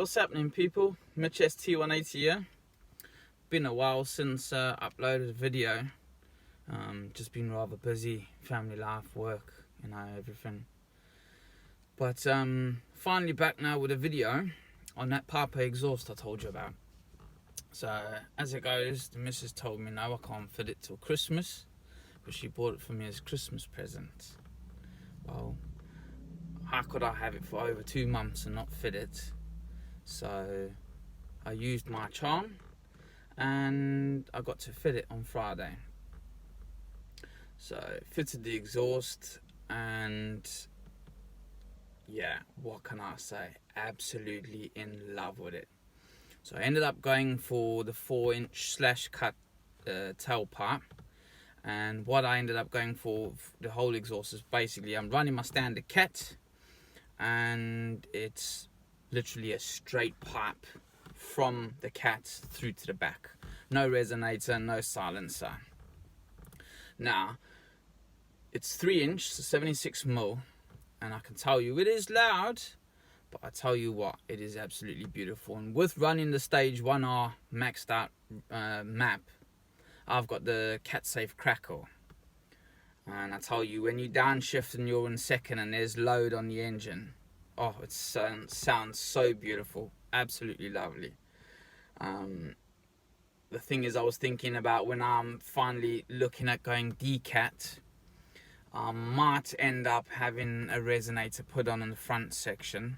What's happening, people? Mitch ST180 here. Been a while since uploaded a video. Just been rather busy, family life, work, everything. But finally back now with a video on that Papa exhaust I told you about. So as it goes, the missus told me no, I can't fit it till Christmas, but she bought it for me as a Christmas present. Well, how could I have it for over 2 months and not fit it? So I used my charm and I got to fit it on Friday. So fitted the exhaust, and yeah, what can I say? Absolutely in love with it. So I ended up going for the 4-inch slash cut tailpipe. And what I ended up going for the whole exhaust is basically I'm running my standard cat, and it's literally a straight pipe from the cat through to the back. No resonator, no silencer. Now, it's 3-inch, so 76mm, and I can tell you it is loud, but I tell you what, it is absolutely beautiful. And with running the Stage 1R maxed out map, I've got the cat safe crackle, and I tell you, when you downshift and you're in second and there's load on the engine, oh, it sounds so beautiful, absolutely lovely. The thing is, I was thinking about when I'm finally looking at going decat, I might end up having a resonator put on in the front section.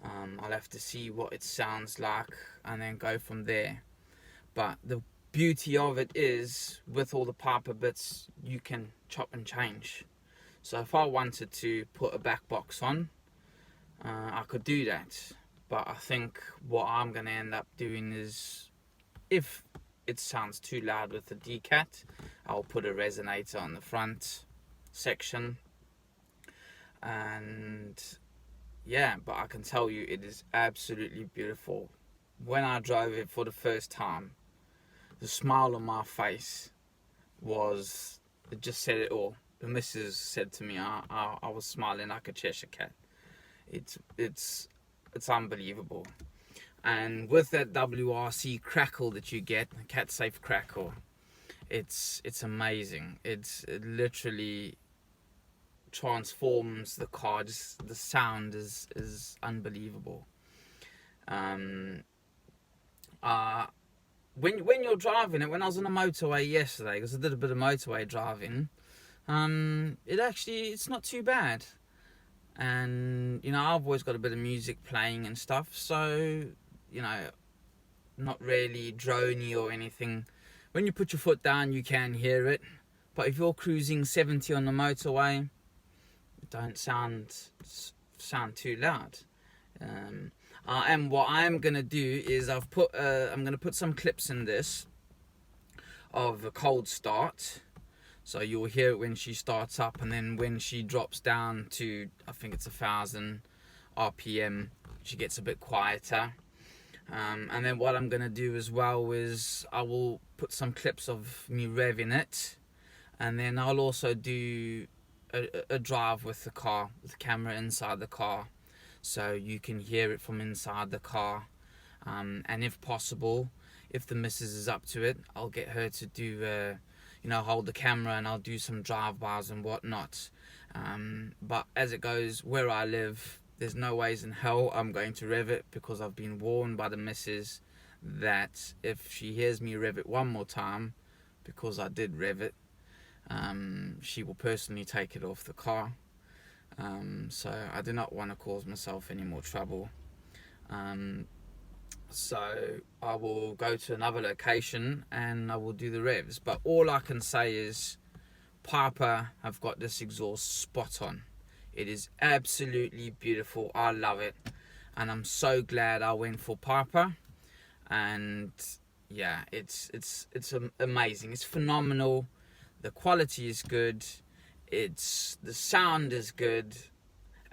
I'll have to see what it sounds like and then go from there. But the beauty of it is, with all the Piper bits, you can chop and change. So if I wanted to put a back box on, I could do that. But I think what I'm going to end up doing is, if it sounds too loud with the decat, I'll put a resonator on the front section. And yeah, but I can tell you it is absolutely beautiful. When I drove it for the first time, the smile on my face it just said it all. The missus said to me, I was smiling like a Cheshire cat. It's unbelievable. And with that WRC crackle that you get, the cat safe crackle, it's amazing. It literally transforms the car. Just the sound is unbelievable. When you're driving it, when I was on the motorway yesterday, because I did a bit of motorway driving, it's not too bad. And I've always got a bit of music playing and stuff, so not really droney or anything. When you put your foot down, you can hear it, but if you're cruising 70 on the motorway, it don't sound too loud. And what I'm gonna do is I'm gonna put some clips in this of a cold start, so you'll hear it when she starts up, and then when she drops down to, I think it's 1,000 RPM, she gets a bit quieter. And then what I'm gonna do as well is I will put some clips of me revving it, and then I'll also do a drive with the car, with the camera inside the car, so you can hear it from inside the car. And if possible, if the missus is up to it, I'll get her to do hold the camera, and I'll do some drive-bys and whatnot. But as it goes, where I live, there's no ways in hell I'm going to rev it, because I've been warned by the missus that if she hears me rev it one more time, because I did rev it, she will personally take it off the car. So I do not want to cause myself any more trouble. So I will go to another location and I will do the revs. But all I can say is Piper have got this exhaust spot on. It is absolutely beautiful. I love it, and I'm so glad I went for Piper. And yeah, it's amazing. It's phenomenal. The quality is good. The sound is good.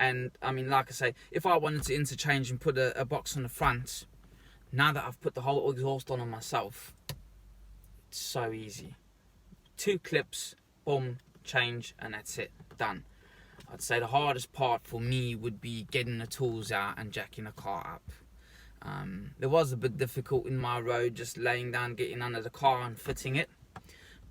And I mean, like I say, if I wanted to interchange and put a box on the front, now that I've put the whole exhaust on myself, it's so easy. 2 clips, boom, change, and that's it, done. I'd say the hardest part for me would be getting the tools out and jacking the car up. It was a bit difficult in my road, just laying down, getting under the car and fitting it.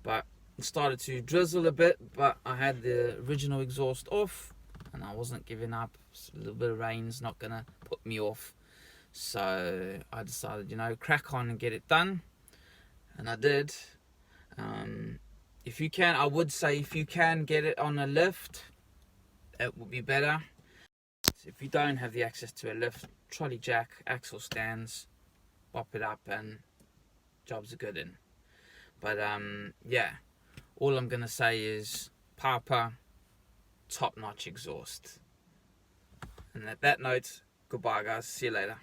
But it started to drizzle a bit, but I had the original exhaust off and I wasn't giving up. So a little bit of rain's not gonna put me off. So I decided, crack on and get it done. And I did. If you can, I would say if you can get it on a lift, it would be better. So if you don't have the access to a lift, trolley jack, axle stands, pop it up and jobs are good in. But yeah, all I'm gonna say is Papa, top-notch exhaust. And at that note, goodbye guys, see you later.